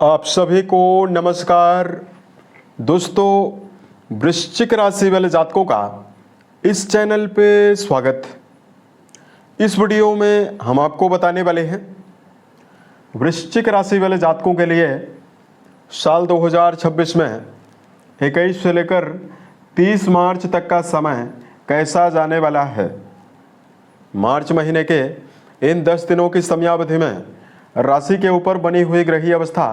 आप सभी को नमस्कार। दोस्तों, वृश्चिक राशि वाले जातकों का इस चैनल पे स्वागत। इस वीडियो में हम आपको बताने वाले हैं वृश्चिक राशि वाले जातकों के लिए साल 2026 में 21 से लेकर 30 मार्च तक का समय कैसा जाने वाला है। मार्च महीने के इन 10 दिनों की समयावधि में राशि के ऊपर बनी हुई ग्रहीय अवस्था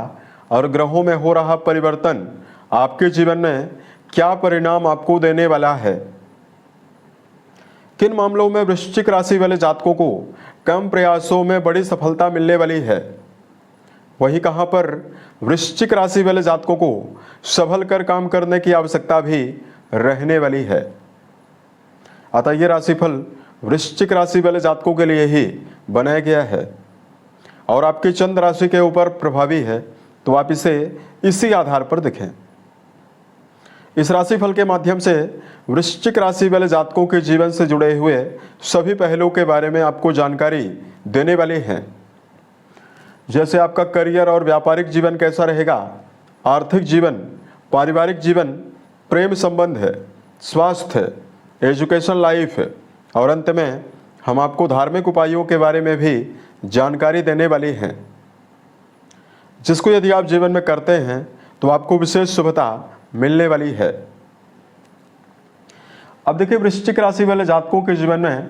और ग्रहों में हो रहा परिवर्तन आपके जीवन में क्या परिणाम आपको देने वाला है। किन मामलों में वृश्चिक राशि वाले जातकों को कम प्रयासों में बड़ी सफलता मिलने वाली है, वहीं कहां पर वृश्चिक राशि वाले जातकों को संभल कर काम करने की आवश्यकता भी रहने वाली है। अतः यह राशिफल वृश्चिक राशि वाले जातकों के लिए ही बनाया गया है और आपकी चंद्र राशि के ऊपर प्रभावी है, तो आप इसे इसी आधार पर देखें। इस राशिफल के माध्यम से वृश्चिक राशि वाले जातकों के जीवन से जुड़े हुए सभी पहलुओं के बारे में आपको जानकारी देने वाले हैं। जैसे आपका करियर और व्यापारिक जीवन कैसा रहेगा, आर्थिक जीवन, पारिवारिक जीवन, प्रेम संबंध है, स्वास्थ्य, एजुकेशन लाइफ और अंत में हम आपको धार्मिक उपायों के बारे में भी जानकारी देने वाली हैं, जिसको यदि आप जीवन में करते हैं तो आपको विशेष शुभता मिलने वाली है। अब देखिए, वृश्चिक राशि वाले जातकों के जीवन में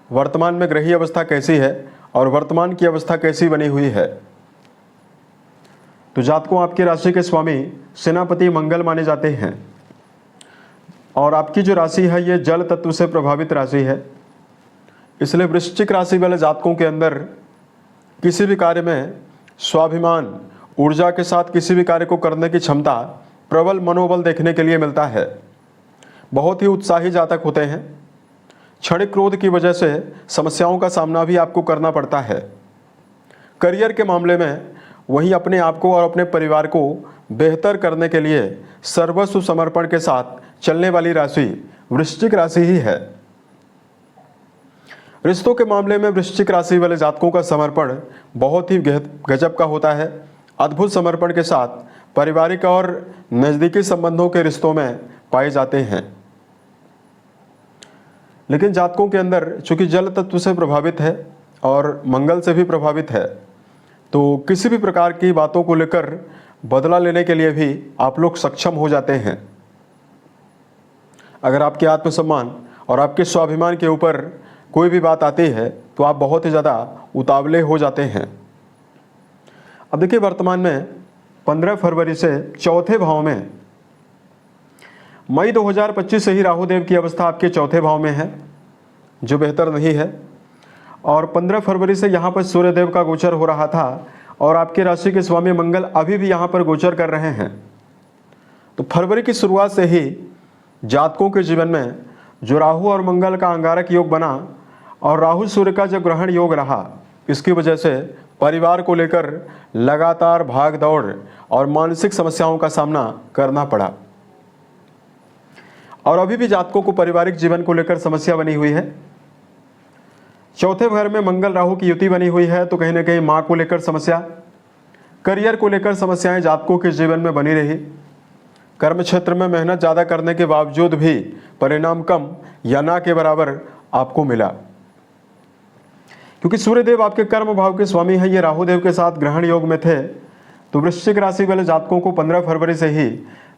वर्तमान में ग्रहीय अवस्था कैसी है और वर्तमान की अवस्था कैसी बनी हुई है। तो जातकों, आपकी राशि के स्वामी सेनापति मंगल माने जाते हैं और आपकी जो राशि है ये जल तत्व से प्रभावित राशि है। इसलिए वृश्चिक राशि वाले जातकों के अंदर किसी भी कार्य में स्वाभिमान, ऊर्जा के साथ किसी भी कार्य को करने की क्षमता, प्रबल मनोबल देखने के लिए मिलता है। बहुत ही उत्साही जातक होते हैं। क्षणिक क्रोध की वजह से समस्याओं का सामना भी आपको करना पड़ता है। करियर के मामले में वहीं अपने आप को और अपने परिवार को बेहतर करने के लिए सर्वस्व समर्पण के साथ चलने वाली राशि वृश्चिक राशि ही है। रिश्तों के मामले में वृश्चिक राशि वाले जातकों का समर्पण बहुत ही गजब का होता है। अद्भुत समर्पण के साथ पारिवारिक और नज़दीकी संबंधों के रिश्तों में पाए जाते हैं। लेकिन जातकों के अंदर चूंकि जल तत्व से प्रभावित है और मंगल से भी प्रभावित है, तो किसी भी प्रकार की बातों को लेकर बदला लेने के लिए भी आप लोग सक्षम हो जाते हैं। अगर आपके आत्मसम्मान और आपके स्वाभिमान के ऊपर कोई भी बात आती है तो आप बहुत ही ज़्यादा उतावले हो जाते हैं। अब देखिए, वर्तमान में 15 फरवरी से चौथे भाव में, मई 2025 से ही राहु देव की अवस्था आपके चौथे भाव में है, जो बेहतर नहीं है। और 15 फरवरी से यहाँ पर सूर्य देव का गोचर हो रहा था और आपके राशि के स्वामी मंगल अभी भी यहाँ पर गोचर कर रहे हैं। तो फरवरी की शुरुआत से ही जातकों के जीवन में जो राहु और मंगल का अंगारक योग बना और राहु सूर्य का जो ग्रहण योग रहा, इसकी वजह से परिवार को लेकर लगातार भाग दौड़ और मानसिक समस्याओं का सामना करना पड़ा। और अभी भी जातकों को पारिवारिक जीवन को लेकर समस्या बनी हुई है। चौथे घर में मंगल राहु की युति बनी हुई है, तो कहीं ना कहीं माँ को लेकर समस्या, करियर को लेकर समस्याएं जातकों के जीवन में बनी रही। कर्म क्षेत्र में मेहनत ज़्यादा करने के बावजूद भी परिणाम कम या ना के बराबर आपको मिला, क्योंकि सूर्यदेव आपके कर्म भाव के स्वामी हैं। ये राहु देव के साथ ग्रहण योग में थे। तो वृश्चिक राशि वाले जातकों को 15 फरवरी से ही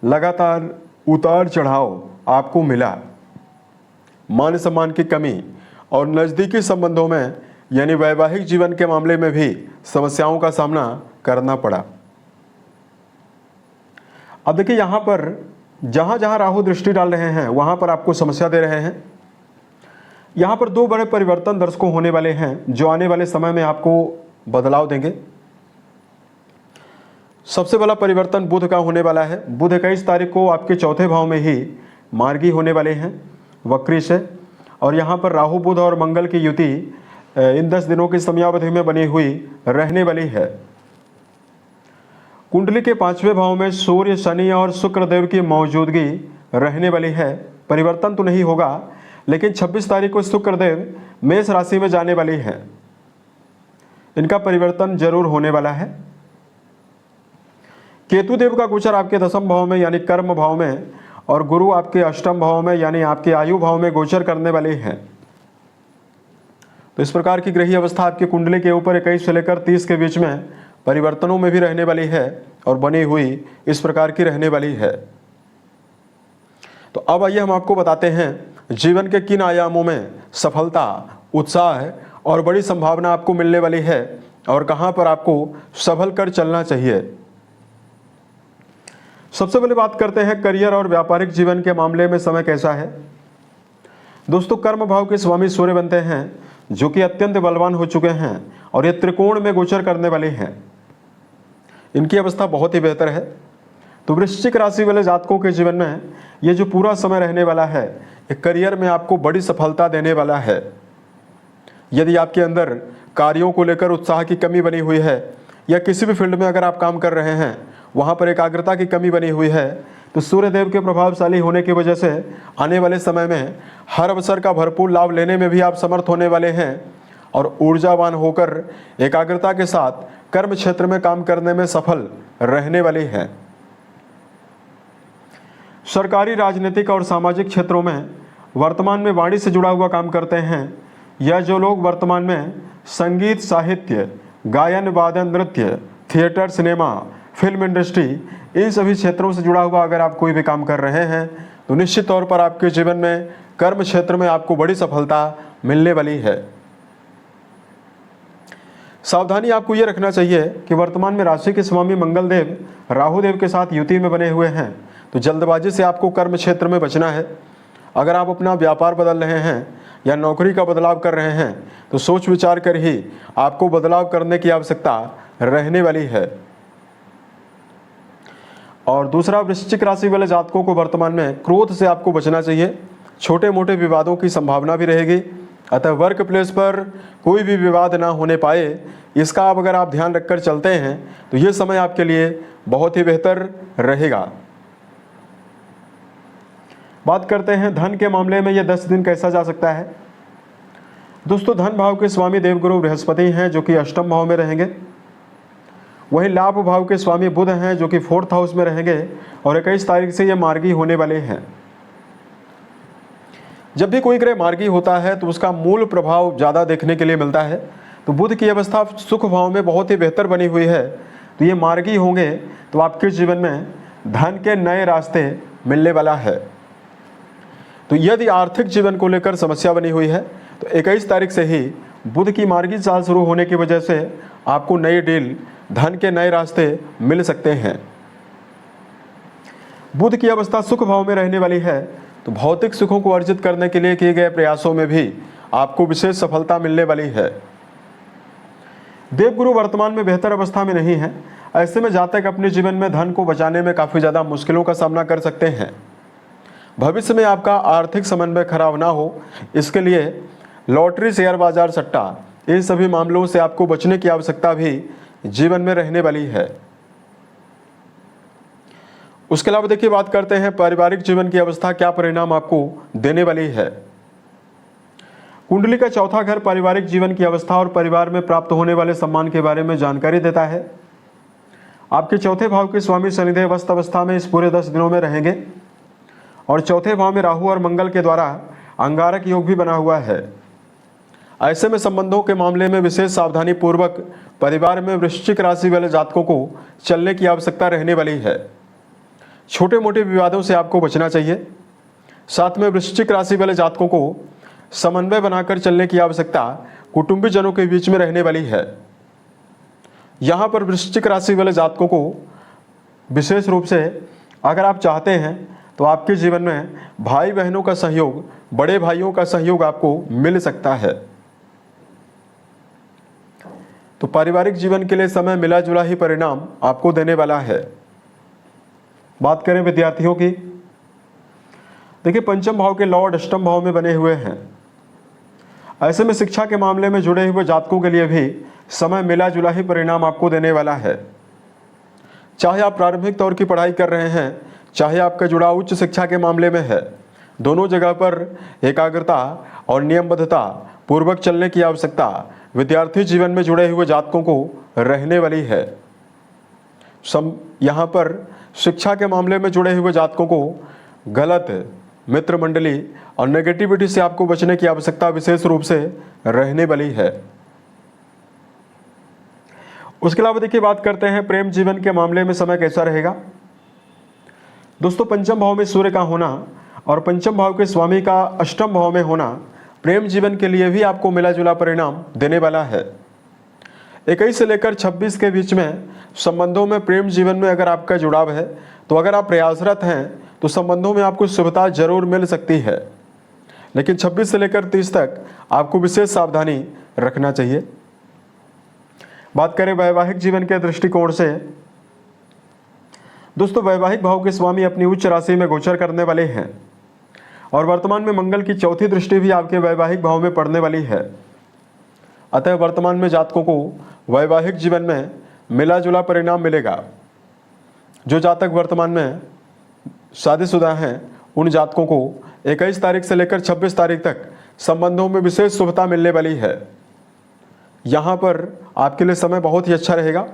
लगातार उतार चढ़ाव आपको मिला। मान सम्मान की कमी और नज़दीकी संबंधों में यानी वैवाहिक जीवन के मामले में भी समस्याओं का सामना करना पड़ा। अब देखिए, यहाँ पर जहाँ जहाँ राहु दृष्टि डाल रहे हैं वहाँ पर आपको समस्या दे रहे हैं। यहाँ पर दो बड़े परिवर्तन दर्शकों होने वाले हैं, जो आने वाले समय में आपको बदलाव देंगे। सबसे बड़ा परिवर्तन बुध का होने वाला है। बुध 21 तारीख को आपके चौथे भाव में ही मार्गी होने वाले हैं, वक्री से। और यहाँ पर राहु, बुध और मंगल की युति इन 10 दिनों की समयावधि में बनी हुई रहने वाली है। कुंडली के 5वें भाव में सूर्य, शनि और शुक्र देव की मौजूदगी रहने वाली है। परिवर्तन तो नहीं होगा, लेकिन 26 तारीख को शुक्र देव मेष राशि में जाने वाली है। इनका परिवर्तन जरूर होने वाला है। केतु देव का गोचर आपके 10वें भाव में यानी कर्म भाव में और गुरु आपके 8वें भाव में यानी आपके आयु भाव में गोचर करने वाले हैं। तो इस प्रकार की ग्रही अवस्था आपकी कुंडली के ऊपर 21 से लेकर 30 के बीच में परिवर्तनों में भी रहने वाली है और बनी हुई इस प्रकार की रहने वाली है। तो अब आइए हम आपको बताते हैं जीवन के किन आयामों में सफलता, उत्साह और बड़ी संभावना आपको मिलने वाली है और कहां पर आपको संभल कर चलना चाहिए। सबसे पहले बात करते हैं करियर और व्यापारिक जीवन के मामले में समय कैसा है। दोस्तों, कर्म भाव के स्वामी सूर्य बनते हैं जो कि अत्यंत बलवान हो चुके हैं और ये त्रिकोण में गोचर करने वाले हैं। इनकी अवस्था बहुत ही बेहतर है। तो वृश्चिक राशि वाले जातकों के जीवन में ये जो पूरा समय रहने वाला है, एक करियर में आपको बड़ी सफलता देने वाला है। यदि आपके अंदर कार्यों को लेकर उत्साह की कमी बनी हुई है या किसी भी फील्ड में अगर आप काम कर रहे हैं वहाँ पर एकाग्रता की कमी बनी हुई है, तो सूर्यदेव के प्रभावशाली होने की वजह से आने वाले समय में हर अवसर का भरपूर लाभ लेने में भी आप समर्थ होने वाले हैं और ऊर्जावान होकर एकाग्रता के साथ कर्म क्षेत्र में काम करने में सफल रहने वाले हैं। सरकारी, राजनीतिक और सामाजिक क्षेत्रों में वर्तमान में वाणी से जुड़ा हुआ काम करते हैं या जो लोग वर्तमान में संगीत, साहित्य, गायन, वादन, नृत्य, थिएटर, सिनेमा, फिल्म इंडस्ट्री, इन सभी क्षेत्रों से जुड़ा हुआ अगर आप कोई भी काम कर रहे हैं तो निश्चित तौर पर आपके जीवन में कर्म क्षेत्र में आपको बड़ी सफलता मिलने वाली है। सावधानी आपको ये रखना चाहिए कि वर्तमान में राशि के स्वामी मंगल देव राहु देव के साथ युति में बने हुए हैं, तो जल्दबाजी से आपको कर्म क्षेत्र में बचना है। अगर आप अपना व्यापार बदल रहे हैं या नौकरी का बदलाव कर रहे हैं तो सोच विचार कर ही आपको बदलाव करने की आवश्यकता रहने वाली है। और दूसरा, वृश्चिक राशि वाले जातकों को वर्तमान में क्रोध से आपको बचना चाहिए। छोटे मोटे विवादों की संभावना भी रहेगी, अतः वर्क प्लेस पर कोई भी विवाद ना होने पाए, इसका आप अगर आप ध्यान रखकर चलते हैं तो ये समय आपके लिए बहुत ही बेहतर रहेगा। बात करते हैं धन के मामले में ये 10 दिन कैसा जा सकता है। दोस्तों, धन भाव के स्वामी देवगुरु बृहस्पति हैं जो कि 8वें भाव में रहेंगे। वहीं लाभ भाव के स्वामी बुध हैं जो कि 4th हाउस में रहेंगे और 21 तारीख से ये मार्गी होने वाले हैं। जब भी कोई ग्रह मार्गी होता है तो उसका मूल प्रभाव ज़्यादा देखने के लिए मिलता है। तो बुध की अवस्था सुख भाव में बहुत ही बेहतर बनी हुई है, तो ये मार्गी होंगे तो आपके जीवन में धन के नए रास्ते मिलने वाला है। तो यदि आर्थिक जीवन को लेकर समस्या बनी हुई है तो 21 तारीख से ही बुध की मार्गी चाल शुरू होने की वजह से आपको नई डील, धन के नए रास्ते मिल सकते हैं। बुध की अवस्था सुख भाव में रहने वाली है, तो भौतिक सुखों को अर्जित करने के लिए किए गए प्रयासों में भी आपको विशेष सफलता मिलने वाली है। देवगुरु वर्तमान में बेहतर अवस्था में नहीं है, ऐसे में जातक अपने जीवन में धन को बचाने में काफ़ी ज़्यादा मुश्किलों का सामना कर सकते हैं। भविष्य में आपका आर्थिक समन्वय खराब ना हो, इसके लिए लॉटरी, शेयर बाजार, सट्टा, इन सभी मामलों से आपको बचने की आवश्यकता भी जीवन में रहने वाली है। उसके अलावा देखिए, बात करते हैं पारिवारिक जीवन की अवस्था क्या परिणाम आपको देने वाली है। कुंडली का 4था घर पारिवारिक जीवन की अवस्था और परिवार में प्राप्त होने वाले सम्मान के बारे में जानकारी देता है। आपके 4थे भाव के स्वामी शनिदेव अस्त अवस्था में इस पूरे 10 दिनों में रहेंगे और 4थे भाव में राहु और मंगल के द्वारा अंगारक योग भी बना हुआ है। ऐसे में संबंधों के मामले में विशेष सावधानी पूर्वक परिवार में वृश्चिक राशि वाले जातकों को चलने की आवश्यकता रहने वाली है। छोटे मोटे विवादों से आपको बचना चाहिए। साथ में वृश्चिक राशि वाले जातकों को समन्वय बनाकर चलने की आवश्यकता कुटुंबी जनों के बीच में रहने वाली है। यहाँ पर वृश्चिक राशि वाले जातकों को विशेष रूप से अगर आप चाहते हैं तो आपके जीवन में भाई बहनों का सहयोग, बड़े भाइयों का सहयोग आपको मिल सकता है। तो पारिवारिक जीवन के लिए समय मिला जुला ही परिणाम आपको देने वाला है। बात करें विद्यार्थियों की, देखिए पंचम भाव के लॉर्ड अष्टम भाव में बने हुए हैं। ऐसे में शिक्षा के मामले में जुड़े हुए जातकों के लिए भी समय मिला जुला ही परिणाम आपको देने वाला है। चाहे आप प्रारंभिक तौर की पढ़ाई कर रहे हैं, चाहे आपका जुड़ाव उच्च शिक्षा के मामले में है, दोनों जगह पर एकाग्रता और नियमबद्धता पूर्वक चलने की आवश्यकता विद्यार्थी जीवन में जुड़े हुए जातकों को रहने वाली है। यहाँ पर शिक्षा के मामले में जुड़े हुए जातकों को गलत मित्र मंडली और नेगेटिविटी से आपको बचने की आवश्यकता विशेष रूप से रहने वाली है। उसके अलावा देखिए बात करते हैं प्रेम जीवन के मामले में समय कैसा रहेगा। दोस्तों पंचम भाव में सूर्य का होना और पंचम भाव के स्वामी का अष्टम भाव में होना प्रेम जीवन के लिए भी आपको मिला जुला परिणाम देने वाला है। 21 से लेकर 26 के बीच में संबंधों में प्रेम जीवन में अगर आपका जुड़ाव है तो अगर आप प्रयासरत हैं तो संबंधों में आपको शुभता जरूर मिल सकती है, लेकिन 26 से लेकर 30 तक आपको विशेष सावधानी रखना चाहिए। बात करें वैवाहिक जीवन के दृष्टिकोण से, दोस्तों वैवाहिक भाव के स्वामी अपनी उच्च राशि में गोचर करने वाले हैं और वर्तमान में मंगल की चौथी दृष्टि भी आपके वैवाहिक भाव में पड़ने वाली है। अतः वर्तमान में जातकों को वैवाहिक जीवन में मिला जुला परिणाम मिलेगा। जो जातक वर्तमान में शादीशुदा हैं उन जातकों को 21 तारीख से लेकर 26 तारीख तक संबंधों में विशेष शुभता मिलने वाली है। यहाँ पर आपके लिए समय बहुत ही अच्छा रहेगा।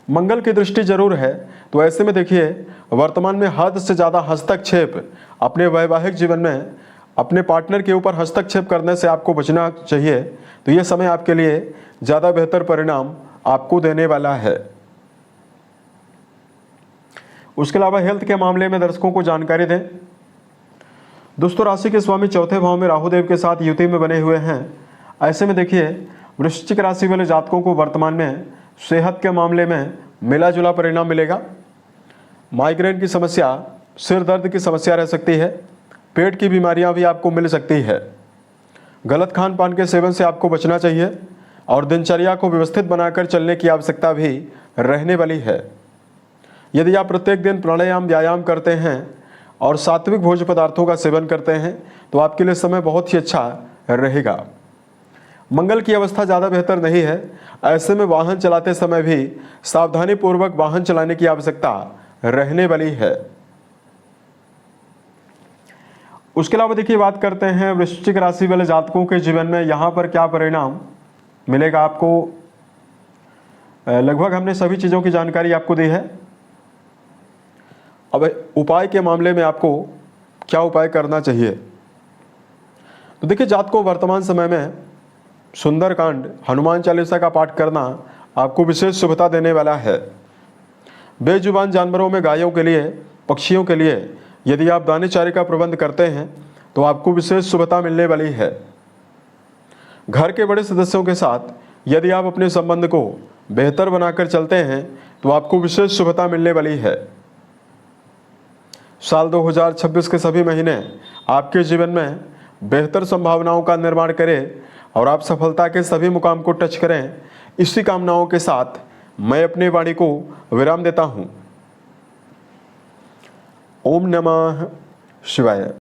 मंगल की दृष्टि जरूर है, तो ऐसे में देखिए वर्तमान में हद से ज़्यादा हस्तक्षेप अपने वैवाहिक जीवन में अपने पार्टनर के ऊपर हस्तक्षेप करने से आपको बचना चाहिए। तो ये समय आपके लिए ज़्यादा बेहतर परिणाम आपको देने वाला है। उसके अलावा हेल्थ के मामले में दर्शकों को जानकारी दें। दोस्तों राशि के स्वामी चौथे भाव में राहुदेव के साथ युति में बने हुए हैं। ऐसे में देखिए वृश्चिक राशि वाले जातकों को वर्तमान में सेहत के मामले में मिला जुला परिणाम मिलेगा। माइग्रेन की समस्या, सिर दर्द की समस्या रह सकती है, पेट की बीमारियां भी आपको मिल सकती है। गलत खान पान के सेवन से आपको बचना चाहिए और दिनचर्या को व्यवस्थित बनाकर चलने की आवश्यकता भी रहने वाली है। यदि आप प्रत्येक दिन प्राणायाम व्यायाम करते हैं और सात्विक भोज्य पदार्थों का सेवन करते हैं तो आपके लिए समय बहुत ही अच्छा रहेगा। मंगल की अवस्था ज़्यादा बेहतर नहीं है, ऐसे में वाहन चलाते समय भी सावधानी पूर्वक वाहन चलाने की आवश्यकता रहने वाली है। उसके अलावा देखिए बात करते हैं वृश्चिक राशि वाले जातकों के जीवन में यहाँ पर क्या परिणाम मिलेगा आपको। लगभग हमने सभी चीज़ों की जानकारी आपको दी है। अब उपाय के मामले में आपको क्या उपाय करना चाहिए, तो देखिए जातकों वर्तमान समय में सुंदरकांड हनुमान चालीसा का पाठ करना आपको विशेष शुभता देने वाला है। बेजुबान जानवरों में गायों के लिए, पक्षियों के लिए यदि आप दाने चारे का प्रबंध करते हैं तो आपको विशेष शुभता मिलने वाली है। घर के बड़े सदस्यों के साथ यदि आप अपने संबंध को बेहतर बनाकर चलते हैं तो आपको विशेष शुभता मिलने वाली है। साल 2026 के सभी महीने आपके जीवन में बेहतर संभावनाओं का निर्माण करें और आप सफलता के सभी मुकाम को टच करें। इसी कामनाओं के साथ मैं अपनी वाणी को विराम देता हूँ। ओम नमः शिवाय।